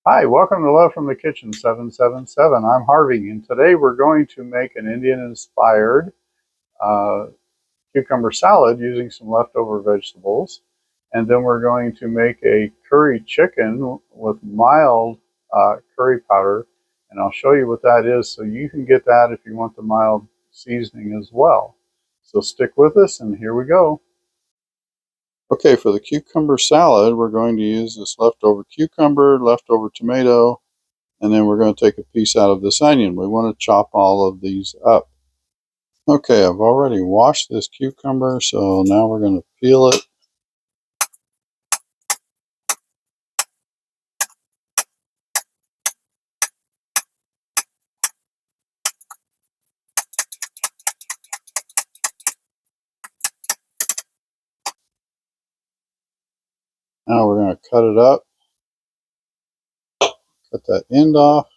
Hi, welcome to Love from the Kitchen 777. I'm Harvey, and today we're going to make an Indian-inspired uh, cucumber salad using some leftover vegetables. And then we're going to make a curry chicken with mild curry powder, and I'll show you what that is so you can get that if you want the mild seasoning as well. So stick with us, and here we go. Okay, for the cucumber salad, we're going to use this leftover cucumber, leftover tomato, and then we're going to take a piece out of this onion. We want to chop all of these up. Okay, I've already washed this cucumber, so now we're going to peel it. Now we're going to cut it up. Cut that end off.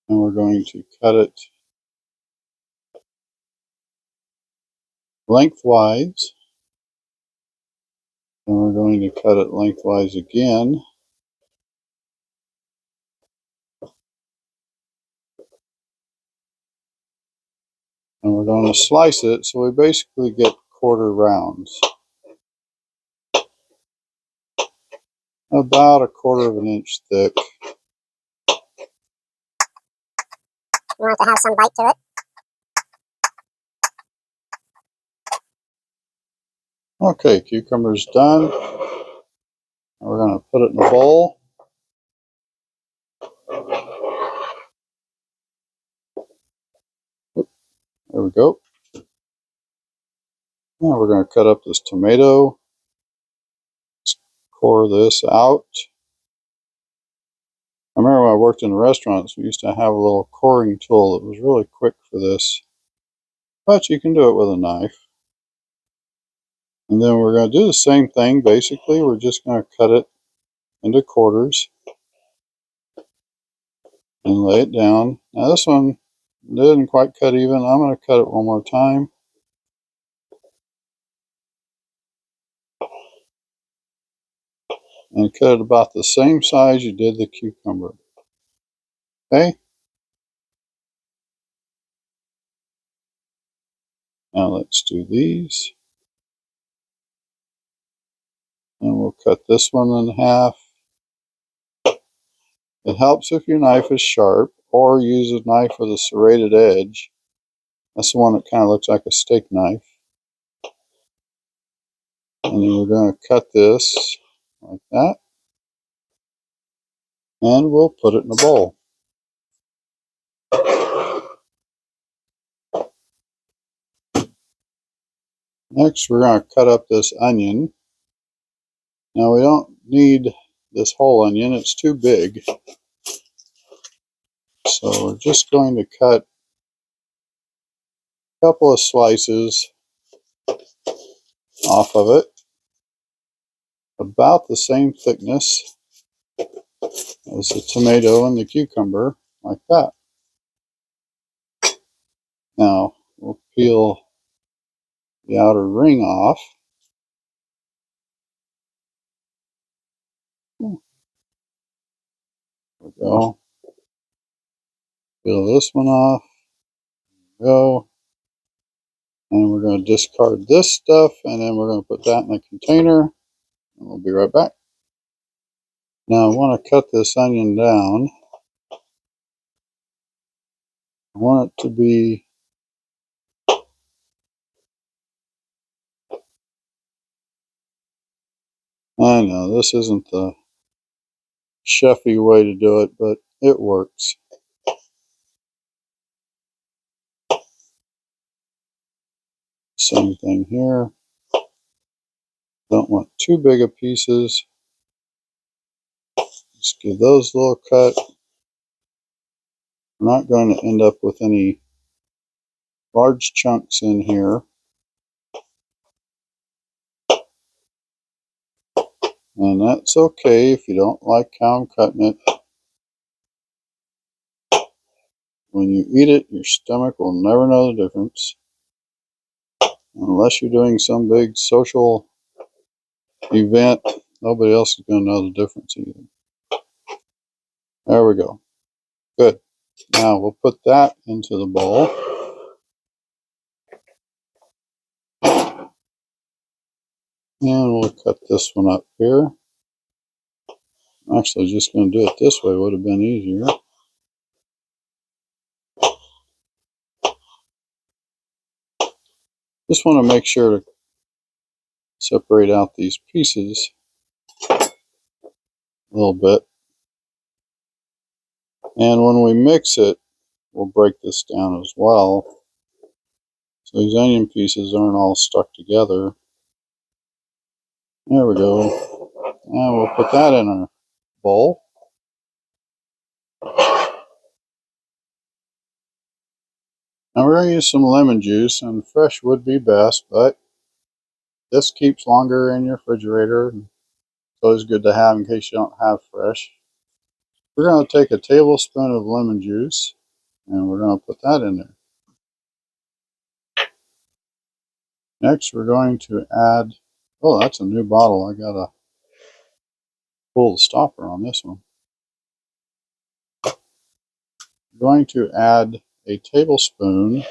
And we're going to cut it lengthwise. And we're going to cut it lengthwise again. And we're going to slice it so we basically get quarter rounds. About a quarter of an inch thick. You want it to have some bite to it. Okay, cucumber's done. We're going to put it in a bowl. There we go. Now we're going to cut up this tomato. Just core this out. I remember when I worked in restaurants, we used to have a little coring tool that was really quick for this. But you can do it with a knife. And then we're going to do the same thing. Basically, we're just going to cut it into quarters and lay it down. Now this one didn't quite cut even. I'm going to cut it one more time. And cut it about the same size you did the cucumber. Okay? Now let's do these. And we'll cut this one in half. It helps if your knife is sharp, or use a knife with a serrated edge. That's the one that kind of looks like a steak knife. And then we're going to cut this like that. And we'll put it in a bowl. Next, we're going to cut up this onion. Now, we don't need this whole onion. It's too big. So we're just going to cut a couple of slices off of it. About the same thickness as the tomato and the cucumber, like that. Now, we'll peel the outer ring off. There we go. Peel this one off. There we go. And we're going to discard this stuff, and then we're going to put that in a container, and we'll be right back. Now I want to cut this onion down. I want it to be I know this isn't the chefy way to do it, but it works. Same thing here. Don't want too big of pieces. Just give those a little cut. We're not going to end up with any large chunks in here. And that's okay if you don't like how I'm cutting it. When you eat it, your stomach will never know the difference. Unless you're doing some big social event, nobody else is going to know the difference either. There we go. Good. Now we'll put that into the bowl. And we'll cut this one up here. Actually, just going to do it this way would have been easier. Just want to make sure to separate out these pieces a little bit. And when we mix it, we'll break this down as well. So these onion pieces aren't all stuck together. There we go. And we'll put that in our bowl. Now we're going to use some lemon juice, and fresh would be best, but this keeps longer in your refrigerator. It's always good to have in case you don't have fresh. We're going to take a tablespoon of lemon juice, and we're going to put that in there. Next, we're going to add, oh, that's a new bottle. I got to pull the stopper on this one. We're going to add a tablespoon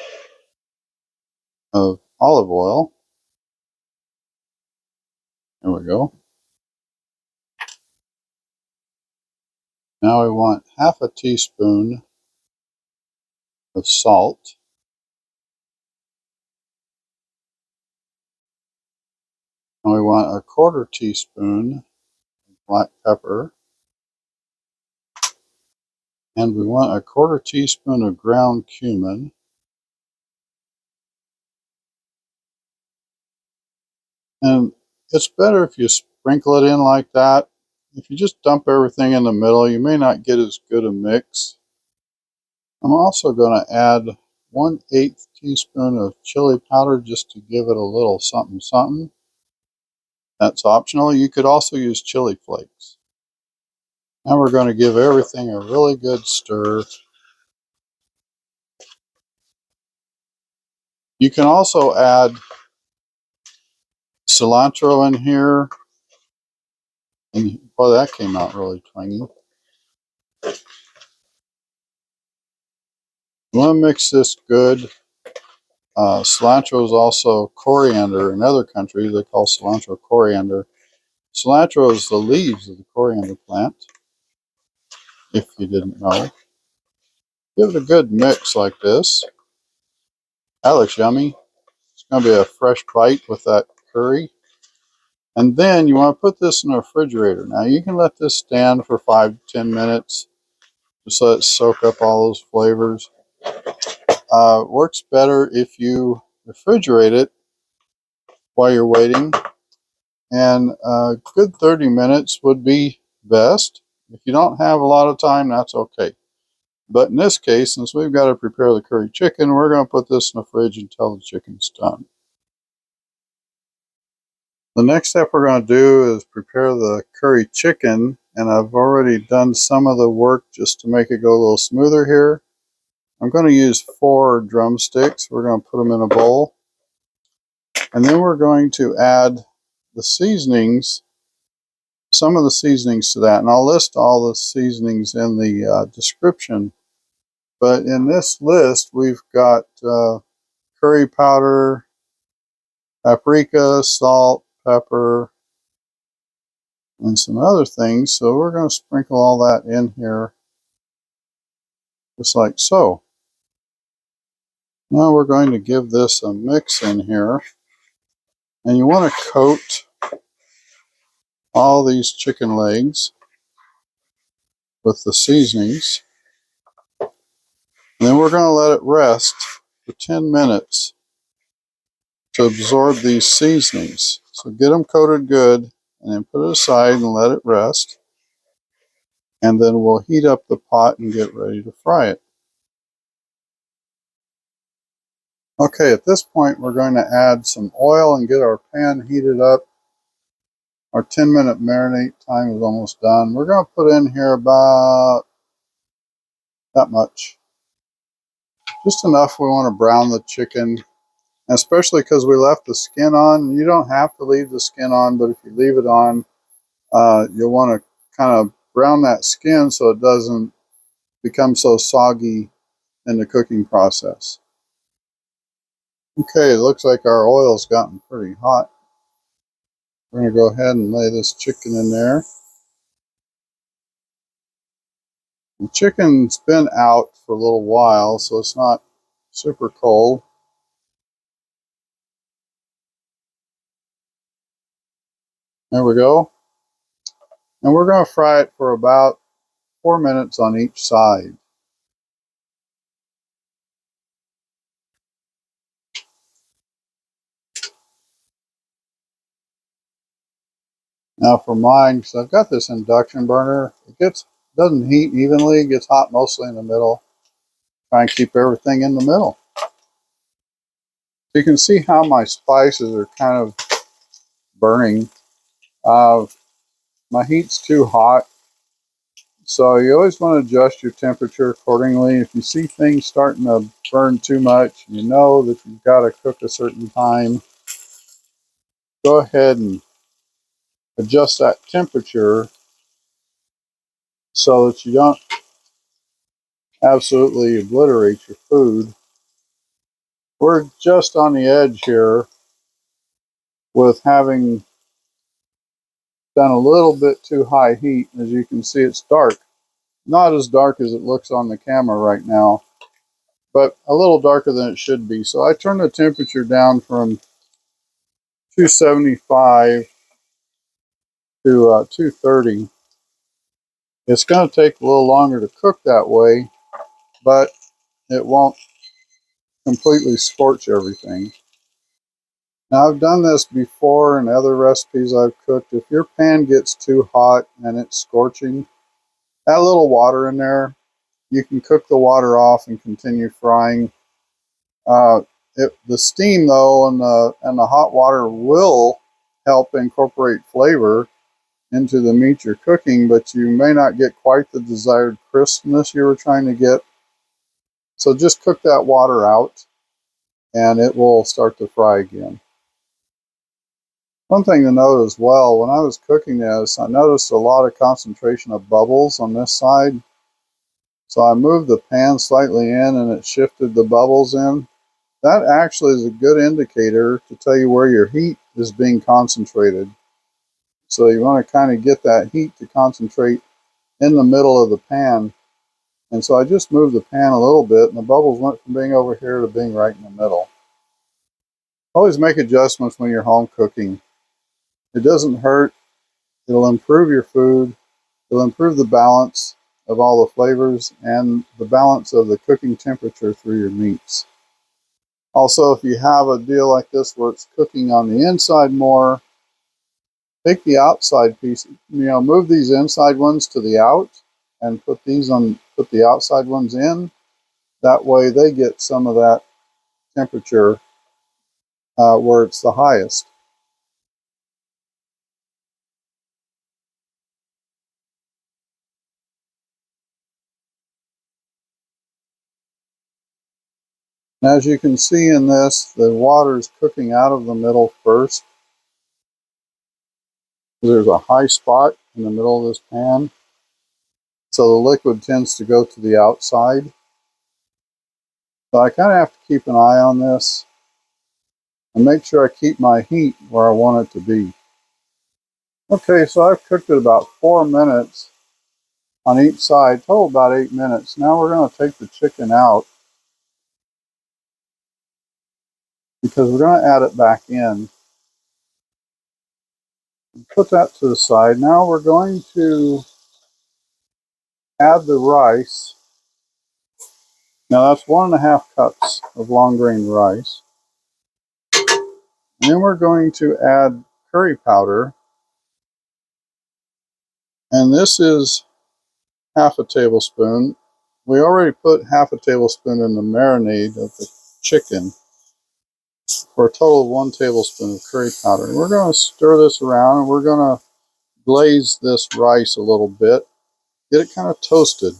of olive oil. There we go. Now we want half a teaspoon of salt. And we want a 1/4 teaspoon of black pepper. And we want a 1/4 teaspoon of ground cumin. And it's better if you sprinkle it in like that. If you just dump everything in the middle, you may not get as good a mix. I'm also going to add 1/8 teaspoon of chili powder just to give it a little something something. That's optional. You could also use chili flakes. Now we're going to give everything a really good stir. You can also add cilantro in here. And boy, that came out really twangy. You want to mix this good. Cilantro is also coriander. In other countries, they call cilantro coriander. Cilantro is the leaves of the coriander plant, if you didn't know. Give it a good mix like this. That looks yummy. It's going to be a fresh bite with that curry. And then you want to put this in the refrigerator. Now you can let this stand for 5 to 10 minutes. Just let it soak up all those flavors. Works better if you refrigerate it while you're waiting. And a good 30 minutes would be best. If you don't have a lot of time, that's okay. But in this case, since we've got to prepare the curry chicken, we're going to put this in the fridge until the chicken's done. The next step we're going to do is prepare the curry chicken, and I've already done some of the work just to make it go a little smoother here. I'm going to use 4 drumsticks. We're going to put them in a bowl. And then we're going to add the seasonings, some of the seasonings to that. And I'll list all the seasonings in the description. But in this list, we've got curry powder, paprika, salt, pepper, and some other things. So we're going to sprinkle all that in here, just like so. Now we're going to give this a mix in here. And you want to coat all these chicken legs with the seasonings. And then we're going to let it rest for 10 minutes to absorb these seasonings. So get them coated good, and then put it aside and let it rest. And then we'll heat up the pot and get ready to fry it. Okay, at this point we're going to add some oil and get our pan heated up. Our 10-minute marinade time is almost done. We're going to put in here about that much. Just enough we want to brown the chicken, especially because we left the skin on. You don't have to leave the skin on, but if you leave it on, you'll want to kind of brown that skin so it doesn't become so soggy in the cooking process. Okay, it looks like our oil's gotten pretty hot. We're going to go ahead and lay this chicken in there. The chicken's been out for a little while, so it's not super cold. There we go. And we're going to fry it for about 4 minutes on each side. Now for mine, because I've got this induction burner, it doesn't heat evenly, it gets hot mostly in the middle. Try and keep everything in the middle. You can see how my spices are kind of burning. My heat's too hot, so you always want to adjust your temperature accordingly. If you see things starting to burn too much, you know that you've got to cook a certain time. Go ahead and adjust that temperature so that you don't absolutely obliterate your food. We're just on the edge here with having done a little bit too high heat. As you can see, it's dark. Not as dark as it looks on the camera right now, but a little darker than it should be. So I turned the temperature down from 275 to 230. It's going to take a little longer to cook that way, but it won't completely scorch everything. Now, I've done this before in other recipes I've cooked. If your pan gets too hot and it's scorching, add a little water in there. You can cook the water off and continue frying. The steam, though, and the hot water will help incorporate flavor into the meat you're cooking, but you may not get quite the desired crispness you were trying to get. So just cook that water out, and it will start to fry again. One thing to note as well, when I was cooking this, I noticed a lot of concentration of bubbles on this side. So I moved the pan slightly in and it shifted the bubbles in. That actually is a good indicator to tell you where your heat is being concentrated. So you want to kind of get that heat to concentrate in the middle of the pan. And so I just moved the pan a little bit and the bubbles went from being over here to being right in the middle. Always make adjustments when you're home cooking. It doesn't hurt. It'll improve your food. It'll improve the balance of all the flavors and the balance of the cooking temperature through your meats. Also, if you have a deal like this where it's cooking on the inside more, take the outside piece, move these inside ones to the out and put the outside ones in. That way they get some of that temperature where it's the highest. As you can see in this, the water is cooking out of the middle first. There's a high spot in the middle of this pan, so the liquid tends to go to the outside. So I kind of have to keep an eye on this and make sure I keep my heat where I want it to be. Okay, so I've cooked it about 4 minutes on each side, total about 8 minutes. Now we're going to take the chicken out because we're going to add it back in. Put that to the side. Now we're going to add the rice. Now that's 1.5 cups of long grain rice. And then we're going to add curry powder. And this is 1/2 tablespoon. We already put 1/2 tablespoon in the marinade of the chicken for a total of 1 tablespoon of curry powder. And we're going to stir this around and we're going to glaze this rice a little bit. Get it kind of toasted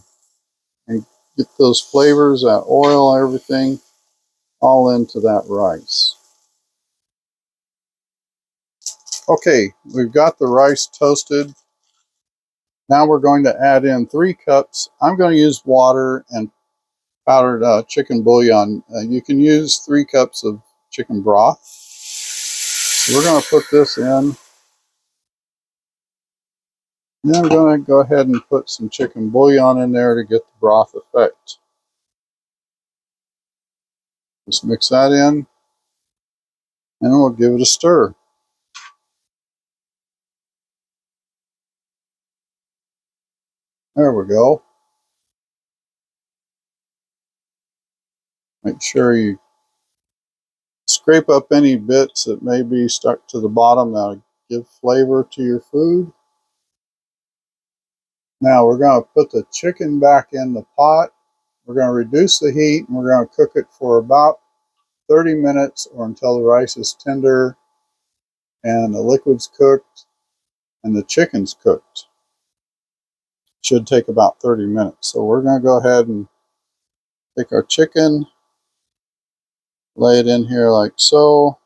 and get those flavors, that oil, everything all into that rice. Okay, we've got the rice toasted. Now we're going to add in 3 cups. I'm going to use water and powdered chicken bouillon. You can use 3 cups of chicken broth. So we're going to put this in. And then I'm going to go ahead and put some chicken bouillon in there to get the broth effect. Just mix that in, and we'll give it a stir. There we go. Make sure you scrape up any bits that may be stuck to the bottom. That'll give flavor to your food. Now we're going to put the chicken back in the pot. We're going to reduce the heat, and we're going to cook it for about 30 minutes or until the rice is tender and the liquid's cooked and the chicken's cooked. Should take about 30 minutes. So we're going to go ahead and take our chicken, lay it in here like so.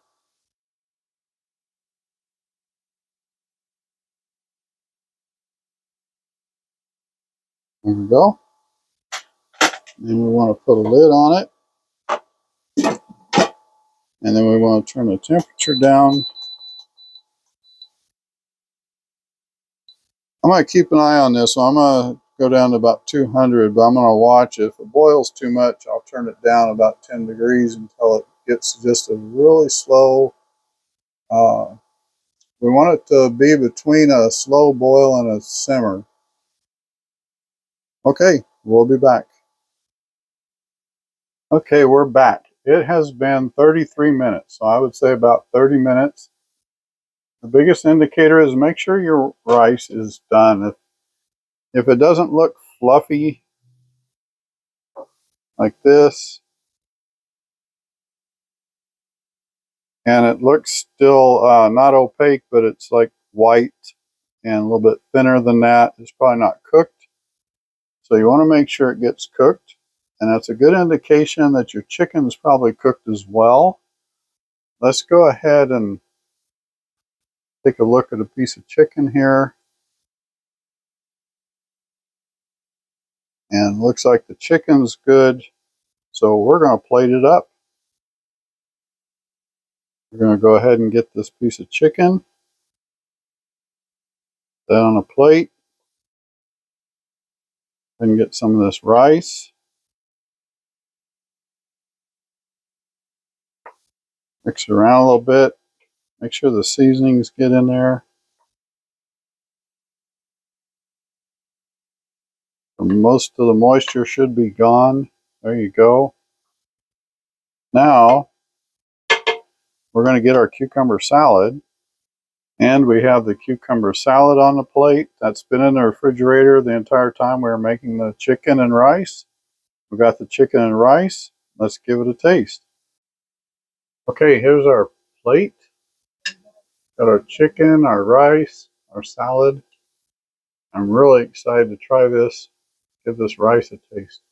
There we go. Then we want to put a lid on it. And then we want to turn the temperature down. I'm going to keep an eye on this. So I'm going to go down to about 200, but I'm going to watch. If it boils too much, I'll turn it down about 10 degrees until it gets just a really slow. We want it to be between a slow boil and a simmer. Okay, we'll be back. Okay, we're back. It has been 33 minutes, so I would say about 30 minutes. The biggest indicator is make sure your rice is done. If it doesn't look fluffy like this, and it looks still not opaque, but it's like white and a little bit thinner than that, it's probably not cooked. So you want to make sure it gets cooked, and that's a good indication that your chicken is probably cooked as well. Let's go ahead and take a look at a piece of chicken here. And looks like the chicken's good. So we're going to plate it up. We're going to go ahead and get this piece of chicken, put that on a plate, and get some of this rice. Mix it around a little bit. Make sure the seasonings get in there. Most of the moisture should be gone. There you go. Now, we're going to get our cucumber salad. And we have the cucumber salad on the plate. That's been in the refrigerator the entire time we were making the chicken and rice. We got the chicken and rice. Let's give it a taste. Okay, here's our plate. Got our chicken, our rice, our salad. I'm really excited to try this. Give this rice a taste.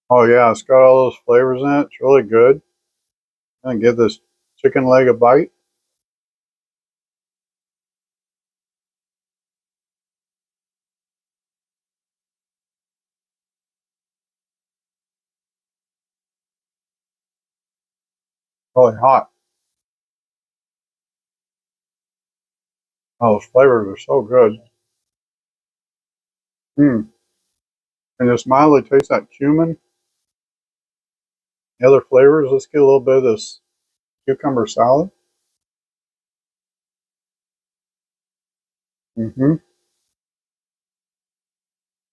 Oh yeah, it's got all those flavors in it. It's really good. I'm gonna give this chicken leg a bite. Really hot. Oh, those flavors are so good. And just mildly taste that cumin. The other flavors. Let's get a little bit of this cucumber salad.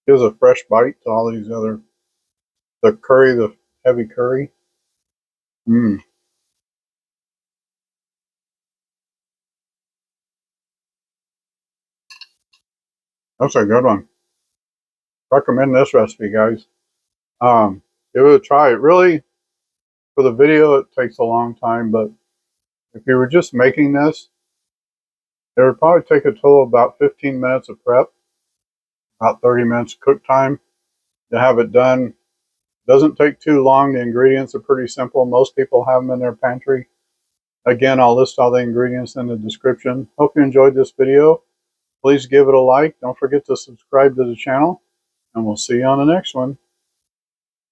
Gives a fresh bite to all these other, the curry, the heavy curry. That's a good one. Recommend this recipe, guys. Give it a try. It really, for the video, it takes a long time, but if you were just making this, it would probably take a total of about 15 minutes of prep, about 30 minutes cook time to have it done Doesn't take too long. The ingredients are pretty simple. Most people have them in their pantry. Again, I'll list all the ingredients in the description. Hope you enjoyed this video. Please give it a like. Don't forget to subscribe to the channel, and we'll see you on the next one.